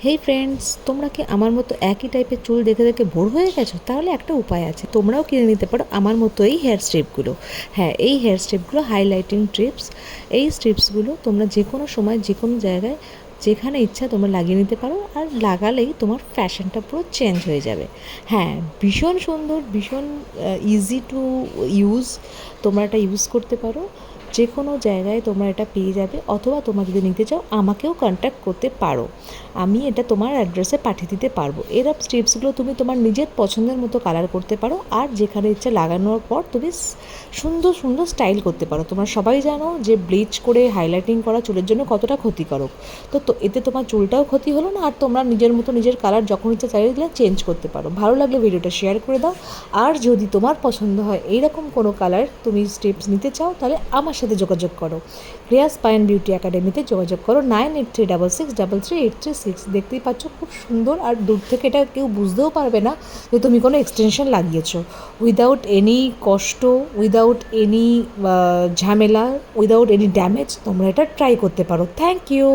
হেই friends, তোমরা কি আমার মতো একই টাইপের চুল দেখে দেখে বোর হয়ে গেছো? তাহলে একটা উপায় আছে, তোমরাও কিনে নিতে পারো আমার মতো এই হেয়ার স্ট্রিপগুলো। হ্যাঁ, এই হেয়ার স্ট্রিপগুলো হাইলাইটিং ট্রিপস। এই স্ট্রিপসগুলো তোমরা যে কোনো সময় যে কোনো জায়গায় যেখানে ইচ্ছা তোমরা লাগিয়ে নিতে পারো, আর লাগালেই তোমার ফ্যাশনটা পুরো চেঞ্জ হয়ে যাবে। হ্যাঁ, ভীষণ সুন্দর, ভীষণ ইজি টু ইউজ। তোমরা এটা ইউজ করতে পারো, যে কোনো জায়গায় তোমরা এটা পেয়ে যাবে, অথবা তোমরা যদি নিতে চাও আমাকেও কন্ট্যাক্ট করতে পারো, আমি এটা তোমার অ্যাড্রেসে পাঠিয়ে দিতে পারবো। এরা স্ট্রিপসগুলো তুমি তোমার নিজের পছন্দের মতো কালার করতে পারো, আর যেখানে ইচ্ছা লাগানোর পর তুমি সুন্দর সুন্দর স্টাইল করতে পারো। তোমরা সবাই জানো যে ব্লিচ করে হাইলাইটিং করা চুলের জন্য কতটা ক্ষতিকারক। তো এতে তোমার চুলটাও ক্ষতি হলো না, আর তোমরা নিজের মতো নিজের কালার যখন ইচ্ছা চাইলে চেঞ্জ করতে পারো। ভালো লাগলে ভিডিওটা শেয়ার করে দাও, আর যদি তোমার পছন্দ হয় এইরকম কোনো কালার তুমি স্ট্রিপস নিতে চাও, তাহলে আমার সাথে যোগাযোগ করো। ক্রিয়া স্পাইন বিউটি একাডেমিতে যোগাযোগ করো 9836633836। দেখতেই পাচ্ছ খুব সুন্দর, আর দূর থেকে এটা কেউ বুঝতেও পারবে না যে তুমি কোনো এক্সটেনশন লাগিয়েছো। উইদাউট এনি কষ্ট, উইদাউট এনি ঝামেলা, উইদাউট এনি ড্যামেজ তোমরা এটা ট্রাই করতে পারো। Thank you.